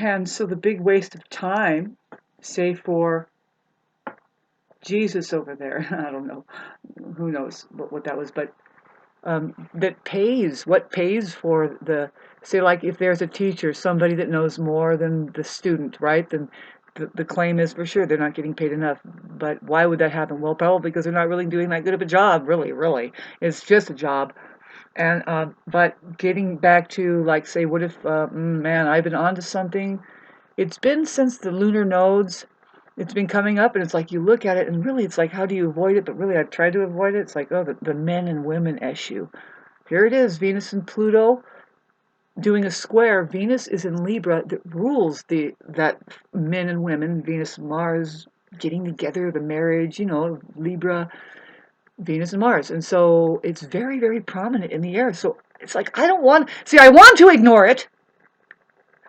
And so the big waste of time, say for Jesus over there, I don't know, who knows what that was, but that pays, what pays for the, say like if there's a teacher, somebody that knows more than the student, right? Then the claim is for sure they're not getting paid enough. But why would that happen? Well, probably because they're not really doing that good of a job, really. It's just a job. And but getting back to like, say, what if, man, I've been onto something. It's been since the lunar nodes. It's been coming up, and it's like you look at it, and really, it's like, how do you avoid it? But really, I've tried to avoid it. It's like, oh, the men and women issue. Here it is, Venus and Pluto doing a square. Venus is in Libra that rules that men and women, Venus and Mars getting together, the marriage, Libra, Venus and Mars. And so it's very, very prominent in the air. So it's like, I want to ignore it.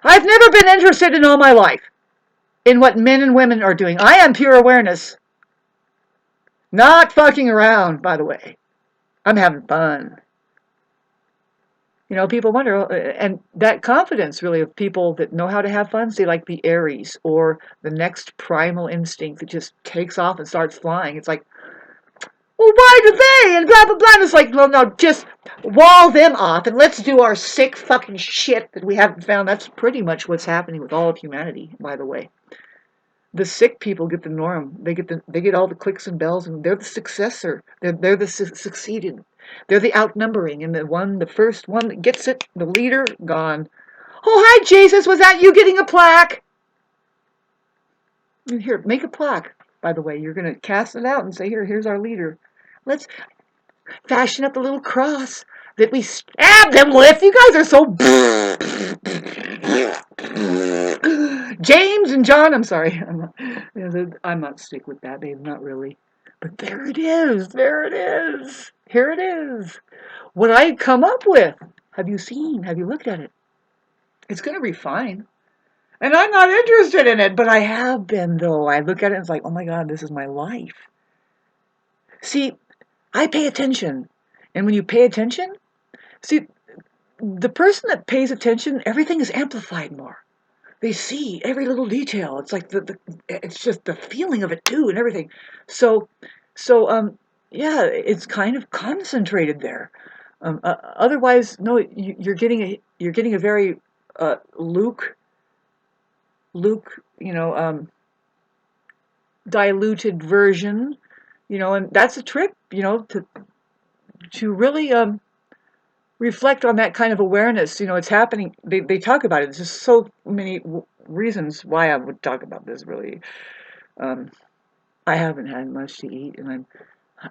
I've never been interested in all my life in what men and women are doing. I am pure awareness. Not fucking around, by the way. I'm having fun. People wonder, and that confidence really of people that know how to have fun, say like the Aries or the next primal instinct that just takes off and starts flying. It's like, well, why do they? And blah, blah, blah. And it's like, well, no, just wall them off and let's do our sick fucking shit that we haven't found. That's pretty much what's happening with all of humanity, by the way. The sick people get the norm. They get all the clicks and bells, and they're the successor. They're the succeeded. They're the outnumbering, and the first one that gets it, the leader, gone. Oh, hi, Jesus. Was that you getting a plaque? Here, make a plaque. By the way, you're going to cast it out and say, here's our leader. Let's fashion up a little cross that we stab them with. You guys are so... James and John, I'm sorry. I'm not sick with that, babe. Not really. But there it is. There it is. Here it is. What I come up with. Have you seen? Have you looked at it? It's going to be fine. And I'm not interested in it, but I have been, though. I look at it and it's like, oh my God, this is my life. See, I pay attention. And when you pay attention, see, the person that pays attention, everything is amplified more. They see every little detail. It's like it's just the feeling of it too, and everything. So, yeah, it's kind of concentrated there. Otherwise, no, you're getting a very Luke, diluted version, and that's a trick, to really reflect on that kind of awareness. It's happening. They talk about it. There's just so many reasons why I would talk about this. Really, I haven't had much to eat, and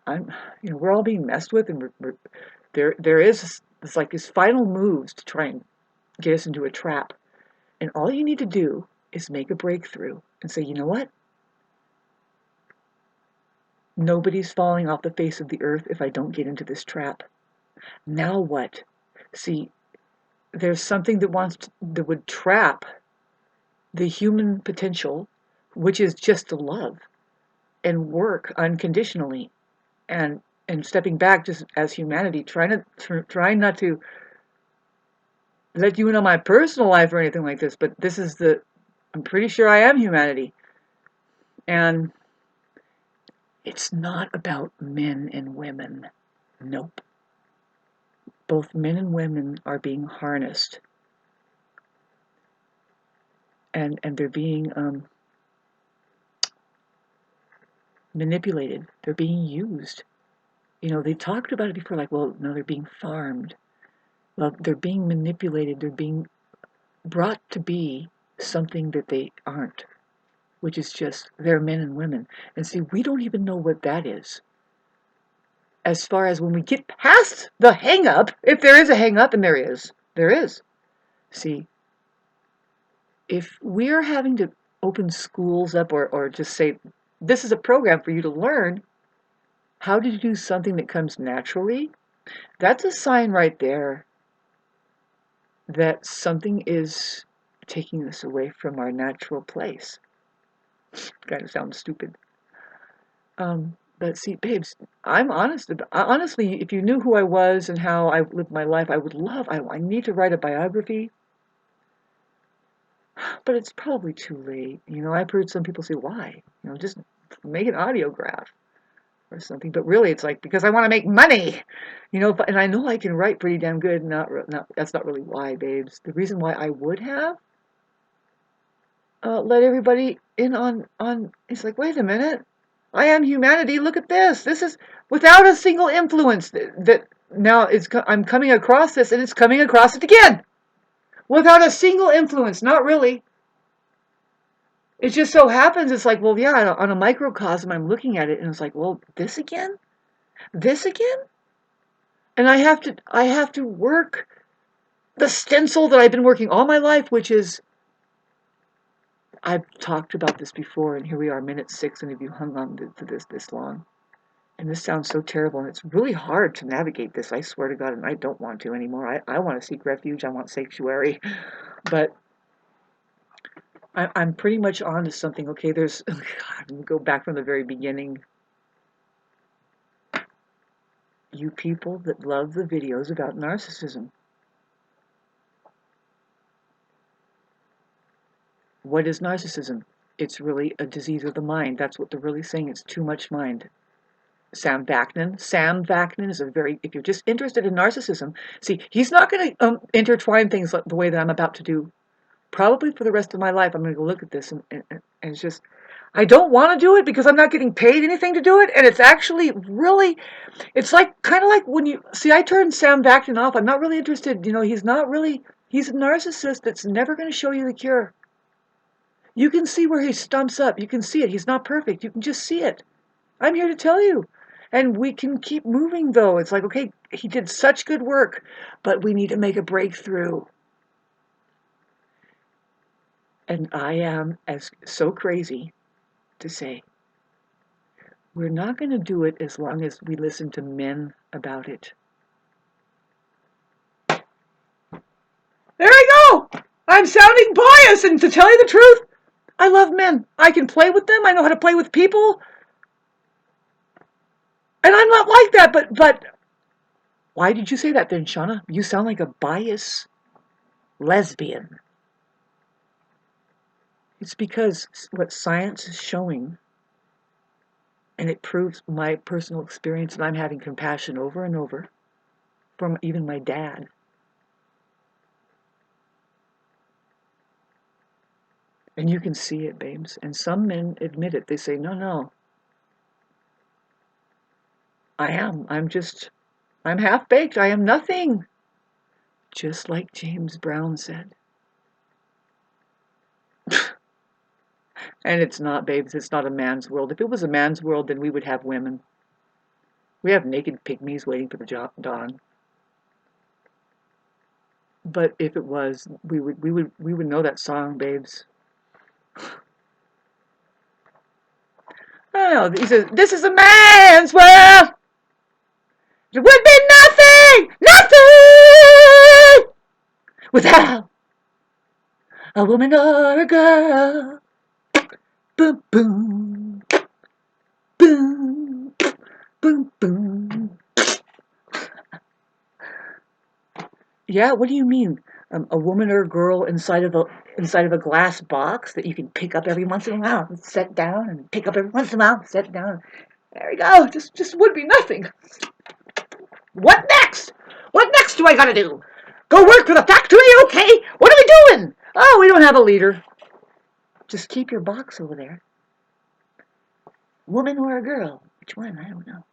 I'm, we're all being messed with, and there is it's like these final moves to try and get us into a trap, and all you need to do is make a breakthrough and say, you know what? Nobody's falling off the face of the earth if I don't get into this trap. Now what? See, there's something that would trap the human potential, which is just to love and work unconditionally, and stepping back just as humanity, trying not to let you in on my personal life or anything like this, but I'm pretty sure I am humanity. And it's not about men and women. Nope. Both men and women are being harnessed. And they're being manipulated. They're being used. They talked about it before, like, well, no, they're being farmed. Well, they're being manipulated. They're being brought to be something that they aren't, which is just they're men and women. And see, we don't even know what that is. As far as when we get past the hang-up, if there is a hang-up, and there is. See, if we're having to open schools up or just say, this is a program for you to learn how to do something that comes naturally, that's a sign right there that something is taking us away from our natural place. Kind of sounds stupid. But see, babes, I'm honest. Honestly, if you knew who I was and how I lived my life, I need to write a biography. But it's probably too late. You know, I've heard some people say, why? You know, just make an audiograph or something. But really, it's like, because I want to make money. You know, and I know I can write pretty damn good. That's not really why, babes. The reason why I would have let everybody in on, it's like, wait a minute. I am humanity. Look at this. This is without a single influence that now I'm coming across this and it's coming across it again. Without a single influence, not really. It just so happens it's like, well, yeah, on a microcosm, I'm looking at it and it's like, well, this again? This again? And I have to work the stencil that I've been working all my life, which is, I've talked about this before, and here we are, minute 6, and if you hung on to this long. And this sounds so terrible, and it's really hard to navigate this, I swear to God, and I don't want to anymore. I want to seek refuge, I want sanctuary, but I'm pretty much on to something. Okay, there's, God, go back from the very beginning. You people that love the videos about narcissism. What is narcissism? It's really a disease of the mind. That's what they're really saying. It's too much mind. Sam Vaknin is if you're just interested in narcissism, see, he's not going to intertwine things like the way that I'm about to do. Probably for the rest of my life, I'm going to go look at this, and it's just, I don't want to do it because I'm not getting paid anything to do it, and it's actually really, it's like, kind of like when you, see, I turned Sam Vaknin off. I'm not really interested, you know, he's a narcissist that's never going to show you the cure. You can see where he stumps up. You can see it. He's not perfect. You can just see it. I'm here to tell you. And we can keep moving, though. It's like, okay, he did such good work, but we need to make a breakthrough. And I am so crazy to say, we're not going to do it as long as we listen to men about it. There I go! I'm sounding biased, and to tell you the truth, I love men. I can play with them. I know how to play with people. And I'm not like that, but why did you say that then, Shauna? You sound like a biased lesbian. It's because what science is showing, and it proves my personal experience, and I'm having compassion over and over from even my dad. And you can see it, babes. And some men admit it. They say, no, I'm half-baked. I am nothing. Just like James Brown said. And it's not, babes. It's not a man's world. If it was a man's world, then we would have women. We have naked pygmies waiting for the dawn. But if it was, we would know that song, babes. I don't know. He says, this is a man's world. There would be nothing without a woman or a girl. Boom, boom, boom, boom, boom. Yeah, what do you mean? A woman or a girl inside of a glass box that you can pick up every once in a while and set down, and pick up every once in a while and set down. There we go. Just would be nothing. What next? What next do I gotta do? Go work for the factory? Okay. What are we doing? Oh, we don't have a leader. Just keep your box over there. Woman or a girl? Which one? I don't know.